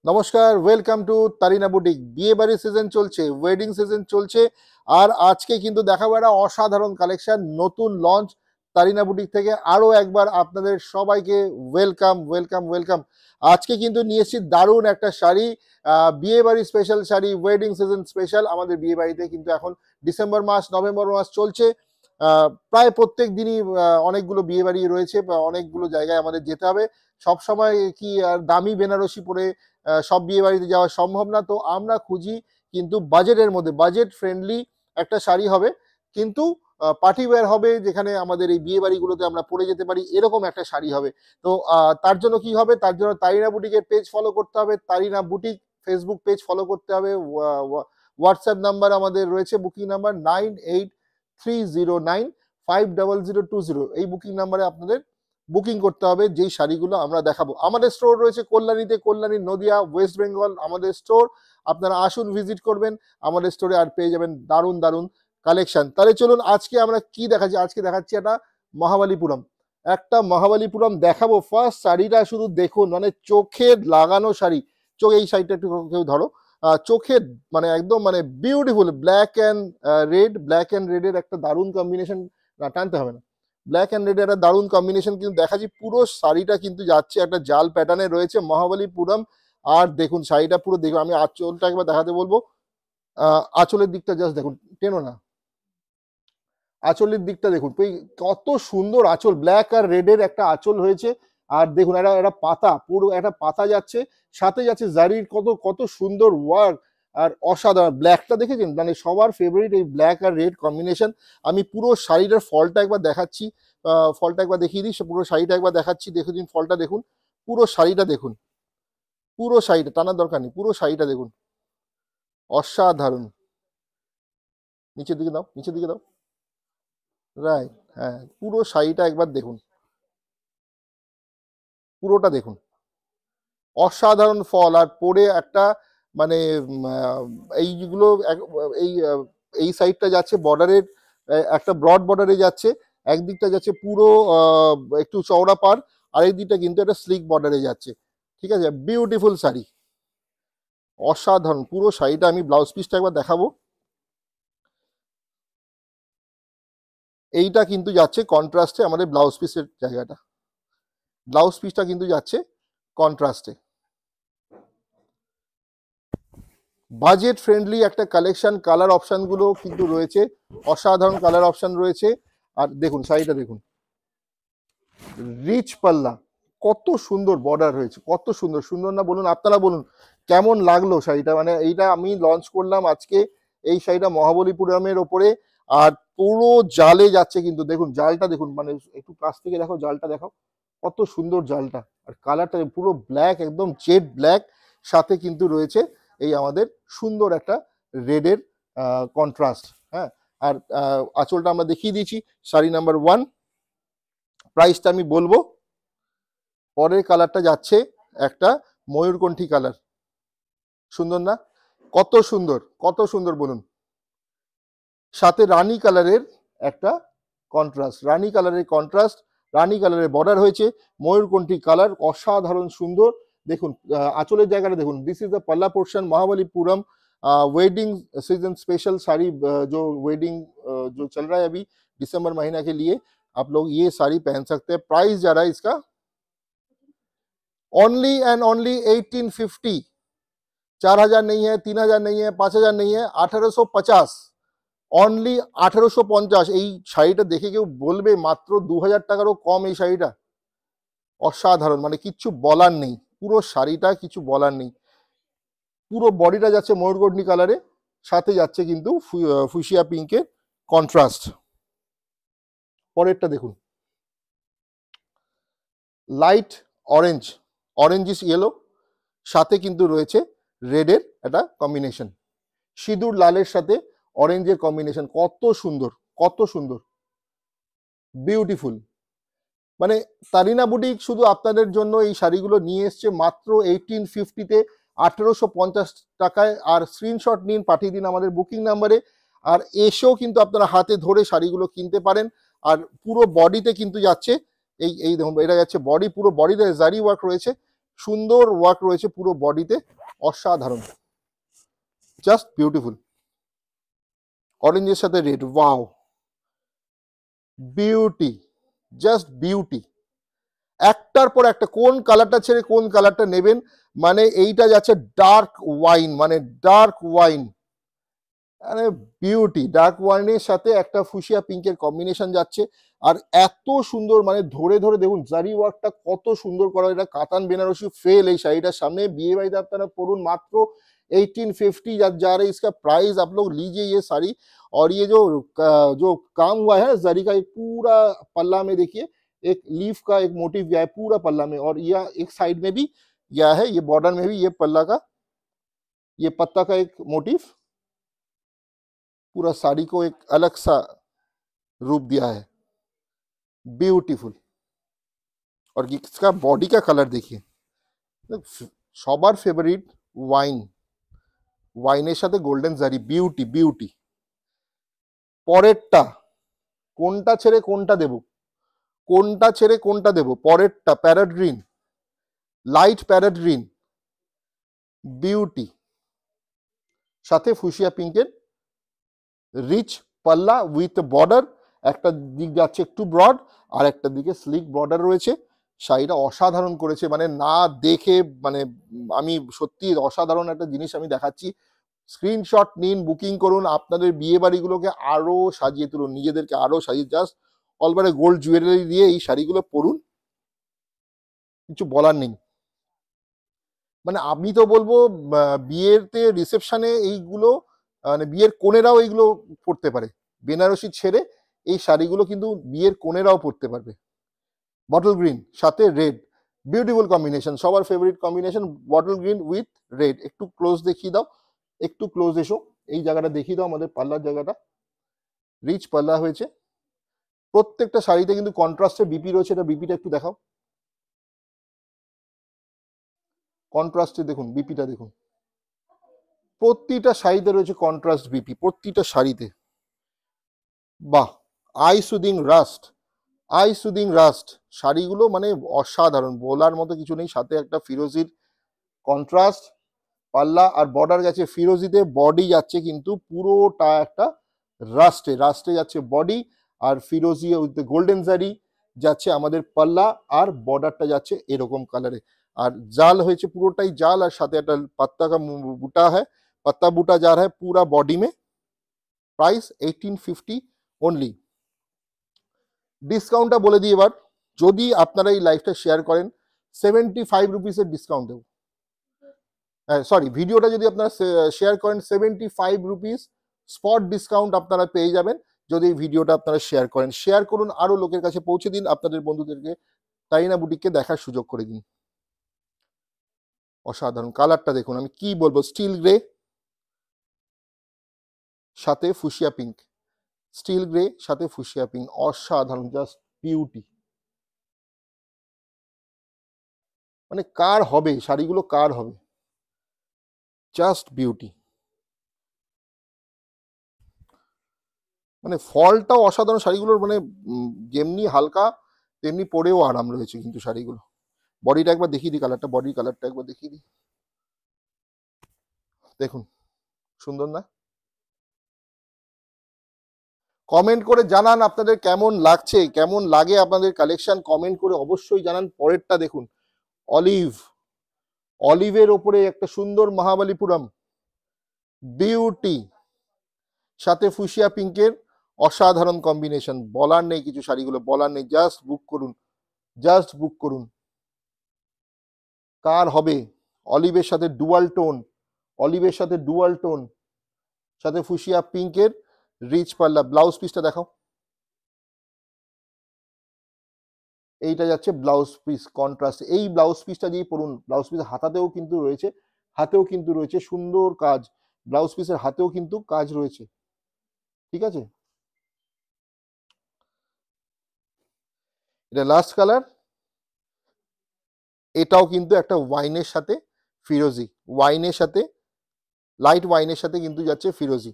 নমস্কার, welcome to তারিনা boutique. বিয়ে বাড়ির সিজন চলছে, ওয়েডিং সিজন চলছে, আর আজকে কিন্তু দেখাবো একটা অসাধারণ কালেকশন, নতুন লঞ্চ তারিনা বুটিক থেকে। আরো একবার আপনাদের সবাইকে ওয়েলকাম ওয়েলকাম ওয়েলকাম। আজকে কিন্তু নিয়ে এসেছি দারুণ একটা শাড়ি, বিয়ে বাড়ি special sari, wedding season special. আমাদের বিয়ে বাড়িতে কিন্তু এখন ডিসেম্বর মাস, নভেম্বর মাস চলছে। প্রায় প্রত্যেক দিনই অনেকগুলো বিয়ে বাড়ি রয়েছে, অনেকগুলো জায়গায় আমাদের যেতে হবে। সব সময় কি আর দামি বেনারসি পরে সব বিয়ে বাড়িতে যাওয়া সম্ভব না। তো আমরা খুঁজি কিন্তু বাজেটের মধ্যে, বাজেট ফ্রেন্ডলি একটা শাড়ি হবে, কিন্তু পার্টি ওয়্যার হবে, যেখানে আমাদের এই বিয়ে বাড়িগুলোতে আমরা পরে যেতে পারি, এরকম একটা শাড়ি হবে। তো তার জন্য কি হবে, তার জন্য তারিনা বুটিকের পেজ ফলো করতে হবে, তারিনা বুটিক ফেসবুক পেজ ফলো করতে হবে। হোয়াটসঅ্যাপ নাম্বার আমাদের রয়েছে, বুকিং নাম্বার 9830950020। এই বুকিং নাম্বারে আপনাদের বুকিং করতে হবে যেই শাড়িগুলো আমরা দেখাবো। আমাদের স্টোর রয়েছে কল্যাণীতে, কল্যাণী, নদিয়া, ওয়েস্ট বেঙ্গল আমাদের স্টোর। আপনারা আসুন, ভিজিট করবেন আমাদের স্টোরে, আর পেয়ে যাবেন দারুণ দারুণ কালেকশন। তাহলে চলুন আজকে আমরা কি দেখাচ্ছি। আজকে দেখাচ্ছি একটা মহাবালিপুরম, একটা মহাবালিপুরম দেখাবো। ফার্স্ট শাড়িটা শুধু দেখুন, মানে চোখে লাগানো শাড়ি। চোখ, এই শাড়িটা একটু কেউ ধরো, চোখে মানে একদম মানে beautiful. Black and red, black and রেডের একটা দারুণ কম্বিনেশন। না, টানতে হবে না। ব্ল্যাক অ্যান্ড রেড একটা দারুণ কম্বিনেশন কিন্তু দেখাচ্ছি। পুরো শাড়িটা কিন্তু যাচ্ছে একটা জাল প্যাটার্নে রয়েছে, মহাবালিপুরম। আর দেখুন শাড়িটা পুরো দেখুন, আমি আঁচলটা একবার দেখাতে বলবো। আঁচলের দিকটা জাস্ট দেখুন, টেনো না, আঁচলের দিকটা দেখুন কত সুন্দর আঁচল, ব্ল্যাক আর রেডের একটা আঁচল হয়েছে। আর দেখুন একটা একটা পাতা, পুরো একটা পাতা যাচ্ছে, সাথে যাচ্ছে জারির কত কত সুন্দর ওয়ার্ক। আর অসাধারণ ব্ল্যাকটা দেখেছেন, মানে সবার ফেভারিট এই ব্ল্যাক আর রেড কম্বিনেশন। আমি পুরো শাড়িটার ফলটা একবার দেখাচ্ছি, ফলটা একবার দেখিয়ে দিই। পুরো শাড়িটা একবার দেখাচ্ছি, দেখে দিন ফলটা দেখুন, পুরো শাড়িটা দেখুন, পুরো শাড়িটা টানার দরকার নেই, পুরো শাড়িটা দেখুন, অসাধারণ। নিচের দিকে দাও, নিচের দিকে দাও, রাইট, হ্যাঁ, পুরো শাড়িটা একবার দেখুন, পুরোটা দেখুন, অসাধারণ ফল। আর পরে একটা মানে এইগুলো এই এই সাইডটা যাচ্ছে বর্ডারের, একটা ব্রড বর্ডারে যাচ্ছে, একদিকটা যাচ্ছে পুরো একটু চওড়া পার, আর এই দিকটা কিন্তু একটা স্লিক বর্ডারে যাচ্ছে। ঠিক আছে, বিউটিফুল শাড়ি, অসাধারণ পুরো শাড়িটা। আমি ব্লাউজ পিসটা একবার দেখাবো। এইটা কিন্তু যাচ্ছে কন্ট্রাস্টে, আমাদের ব্লাউজ পিসের জায়গাটা, ব্লাউজ পিসটা কিন্তু যাচ্ছে কন্ট্রাস্টে। বাজেট ফ্রেন্ডলি একটা কালেকশন, কালার অপশনগুলো কিন্তু রয়েছে, অসাধারণ কালার অপশন রয়েছে। আর দেখুন শাড়িটা দেখুন, রিচ পাল্লা, কত সুন্দর বর্ডার হয়েছে, কত সুন্দর, সুন্দর না বলুন? আপনারা বলুন কেমন লাগলো শাড়িটা। মানে এইটা আমি লঞ্চ করলাম আজকে, এই শাড়িটা মহাবলীপুরমের ওপরে। আর পুরো জালে যাচ্ছে কিন্তু, দেখুন জালটা দেখুন, মানে একটু কাছ থেকে দেখো, জালটা দেখো কত সুন্দর জালটা। আর কালারটা পুরো ব্ল্যাক, একদম জেড ব্ল্যাক, সাথে কিন্তু রয়েছে এই আমাদের সুন্দর একটা রেডের কন্ট্রাস্ট। হ্যাঁ, আর আঁচলটা আমরা দেখিয়ে দিয়েছি। শাড়ি নাম্বার 1, প্রাইসটা আমি বলবো। পরের কালারটা যাচ্ছে একটা ময়ূরকণ্ঠী কালার, সুন্দর না? কত সুন্দর, কত সুন্দর বলুন। সাথে রানী কালারের একটা কন্ট্রাস্ট, রানী কালারের কন্ট্রাস্ট, রানী কালারের বর্ডার হয়েছে, ময়ূরকণ্ঠী কালার, অসাধারণ সুন্দর। দেখুন আঁচলের জায়গাটা দেখুন, दिस इज द पल्ला portion Mahabalipuram wedding season special sari. जो वेडिंग जो चल रहा है अभी दिसंबर महीना के लिए, आप लोग ये साड़ी पहन सकते हैं। प्राइस जा रहा है इसका ओनली एंड ओनली 1850। 4000 नहीं है, 3000 नहीं है, 5000 नहीं है, 1850, অনলি 1850। এই শাড়িটা দেখে কেউ বলবে মাত্র 2000 টাকারও কম এই শাড়িটা? অসাধারণ, মানে কিচ্ছু বলার নেই, পুরো শাড়িটা কিছু বলার নেই। পুরো বডিটা যাচ্ছে ময়ূরকণ্ঠী কালারে, সাথে যাচ্ছে কিন্তু ফুশিয়া পিঙ্কের কন্ট্রাস্ট। পরেরটা দেখুন, লাইট অরেঞ্জ, অরেঞ্জ ইস ইয়েলো, সাথে কিন্তু রয়েছে রেডের একটা কম্বিনেশন, সিঁদুর লালের সাথে অরেঞ্জের কম্বিনেশন, কত সুন্দর, কত সুন্দর, বিউটিফুল। মানে তারিনা বুটিক শুধু আপনাদের জন্য এই শাড়িগুলো নিয়ে এসছে মাত্র 1850-তে, 1850 টাকায়। আর স্ক্রিনশট নিন, পাঠিয়ে দিন আমাদের বুকিং নাম্বারে। আর এসেও কিন্তু আপনারা হাতে ধরে শাড়িগুলো কিনতে পারেন। আর পুরো বডিতে কিন্তু যাচ্ছে এই দেখুন, এটা যাচ্ছে বডি, পুরো বডিতে জারি ওয়ার্ক রয়েছে, সুন্দর ওয়ার্ক রয়েছে পুরো বডিতে। অসাধারণ, জাস্ট বিউটিফুল। অরেঞ্জের সাথে red, wow, beauty, just beauty. একটার পর একটা, কোন কালারটা ছেড়ে কোন কালারটা নেবেন, মানে এইটা যাচ্ছে ডার্ক ওয়াইন, মানে ডার্ক ওয়াইন, মানে বিউটি। ডার্ক ওয়াইনের সাথে একটা ফুশিয়া পিঙ্কের কম্বিনেশন যাচ্ছে, আর এত সুন্দর, মানে ধরে ধরে দেখুন জারি ওয়ার্কটা কত সুন্দর করা। এটা কাতান বেনারসি ফেল এই শাড়িটার সামনে। বিয়ে বাড়িতে আপনারা পড়ুন, মাত্র 1850 जा रहा है इसका प्राइस। आप लोग लीजिए ये साड़ी, और ये जो काम हुआ है जरी का, एक पूरा पल्ला में देखिए एक लीफ का एक मोटिव गया है पूरा पल्ला में, और यह एक साइड में भी गया है, ये बॉर्डर में भी ये पल्ला का, ये पत्ता का एक मोटिव पूरा साड़ी को एक अलग सा रूप दिया है, ब्यूटीफुल। और इसका बॉडी का कलर देखिए, সবার ফেভারিট ওয়াইন, ওয়াইনের সাথে গোল্ডেন জারি, বিউটি বিউটি। পরেরটা কোনটা ছেড়ে কোনটা দেব, কোনটা ছেড়ে কোনটা দেব, পরেরটা parrot green, light parrot green, beauty, সাথে ফুশিয়া পিঙ্কের রিচ পাল্লা উইথ বর্ডার। একটা দিক যাচ্ছে একটু ব্রড, আর একটা দিকে স্লিক বর্ডার রয়েছে। শাড়িটা অসাধারণ করেছে, মানে না দেখে, মানে আমি সত্যি অসাধারণ একটা জিনিস আমি দেখাচ্ছি। স্ক্রিনশট নিন, বুকিং করুন, আপনাদের বিয়ে বাড়িগুলোকে আরো সাজিয়ে তুলুন, নিজেদেরকে আরো সাজিয়ে, জাস্ট অলবারে গোল্ড জুয়েলারি দিয়ে এই শাড়িগুলো পরুন, কিছু বলার নেই। মানে আমি তো বলবো বিয়েতে রিসেপশনে এইগুলো, মানে বিয়ের কোণেরাও এইগুলো পরতে পারে। বেনারসি ছেড়ে এই শাড়িগুলো কিন্তু বিয়ের কোণেরাও পরতে পারবে। বটল গ্রিন সাথে রেড, বিউটিফুল কম্বিনেশন, সবার favourite combination, bottle green with red. একটু ক্লোজ দেখিয়ে দাও, একটু ক্লোজ এসো, এই জায়গাটা দেখিয়ে দাও, আমাদের পাল্লার জায়গাটা, রিচ পাল্লা হয়েছে। প্রত্যেকটা শাড়িতে কিন্তু কন্ট্রাস্টে বিপি রয়েছে, এটা বিপিটা একটু দেখাও, কন্ট্রাস্টে দেখুন বিপিটা দেখুন, প্রতিটা শাড়িতে রয়েছে কন্ট্রাস্ট বিপি, প্রতিটা শাড়িতে। বাহ, eye soothing rust, eye soothing rust, শাড়িগুলো মানে অসাধারণ, বলার মতো কিছু নেই। সাথে একটা ফিরোজির কন্ট্রাস্ট পাল্লা, আর বর্ডার গেছে ফিরোজিতে, বডি যাচ্ছে কিন্তু পুরোটা একটা রাস্টে, রাস্টে যাচ্ছে বডি, আর ফিরোজি উইথ গোল্ডেন জারি যাচ্ছে আমাদের পাল্লা, আর বর্ডারটা যাচ্ছে এরকম কালারে, আর জাল হয়েছে পুরোটাই জাল, আর সাথে একটা पत्ता का बूटा है, पत्ता बूटा जा रहा है पूरा बॉडी में। Price 1850 only. ডিসকাউন্টটা বলে দিই এবার, যদি আপনারা এই লাইভটা শেয়ার করেন 75 রুপিসের ডিসকাউন্ট দেবো। সরি, ভিডিওটা যদি আপনারা শেয়ার করেন 75 রুপিস স্পট ডিসকাউন্ট আপনারা পেয়ে যাবেন, যদি এই ভিডিওটা আপনারা শেয়ার করেন। শেয়ার করুন, আরো লোকের কাছে পৌঁছে দিন, আপনাদের বন্ধুদেরকে তাইনা বুটিককে দেখার সুযোগ করে দিন। অসাধারণ কালারটা দেখুন, আমি কি বলবো, স্টিল গ্রে সাথে ফুশিয়া পিঙ্ক, স্টিল গ্রে সাথে ফুশিয়া পিঙ্ক, অসাধারণ, জাস্ট বিউটি। মানে কার হবে শাড়িগুলো, কার হবে, জাস্ট বিউটি। মানে ফলটাও অসাধারণ শাড়িগুলোর, মানে যেমনি হালকা তেমনি পরেও আরাম রয়েছে কিন্তু শাড়িগুলো। বডিটা একবার দেখিয়ে দিই, কালারটা, বডির কালারটা একবার দেখিয়ে দিই, দেখুন সুন্দর না? কমেন্ট করে জানান আপনাদের কেমন লাগছে, কেমন লাগে আপনাদের কালেকশন, কমেন্ট করে অবশ্যই জানান। পরেরটা দেখুন, অলিভ, অলিভের ওপরে একটা সুন্দর মহাবালিপুরম, বিউটি, সাথে ফুশিয়া পিঙ্কের অসাধারণ কম্বিনেশন, বলার নেই কিছু, শাড়িগুলো বলার নেই, জাস্ট বুক করুন, জাস্ট বুক করুন। কার হবে? অলিভের সাথে ডুয়াল টোন, অলিভের সাথে ডুয়াল টোন, সাথে ফুশিয়া পিঙ্কের রিচ পাল্লা। ব্লাউজ পিসটা দেখাও, এইটা যাচ্ছে ব্লাউজ পিস কন্ট্রাস্ট, এই ব্লাউজ পিসটা দিয়ে পড়ুন। ব্লাউজ পিস হাতাতেও কিন্তু রয়েছে, হাতেও কিন্তু রয়েছে সুন্দর কাজ, ব্লাউজ পিসের হাতেও কিন্তু কাজ রয়েছে, ঠিক আছে? এটা লাস্ট কালার, এটাও কিন্তু একটা ওয়াইনের সাথে ফিরোজি, ওয়াইনের সাথে, লাইট ওয়াইনের সাথে কিন্তু যাচ্ছে ফিরোজি।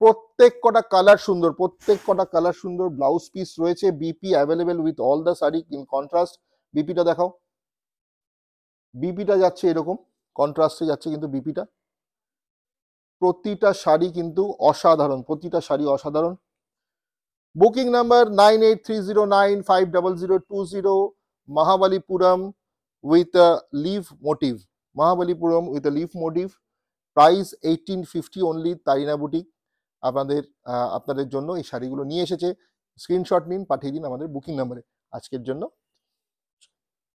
প্রত্যেক কটা কালার সুন্দর, প্রত্যেক কটা কালার সুন্দর। ব্লাউজ পিস রয়েছে, BP available with all the sari in contrast. বিপিটা দেখাও, বিপিটা যাচ্ছে এরকম কন্ট্রাস্টে যাচ্ছে কিন্তু বিপিটা। প্রতিটা শাড়ি কিন্তু অসাধারণ, প্রতিটা শাড়ি অসাধারণ। Booking number 9830950020, Mahabalipuram with live motif, Mahabalipuram with live motif, price 1850 only. Tarina boutique আপনাদের জন্য এই শাড়িগুলো নিয়ে এসেছে। স্ক্রিনশট নিন, পাঠিয়ে দিন আমাদের বুকিং নাম্বারে। আজকের জন্য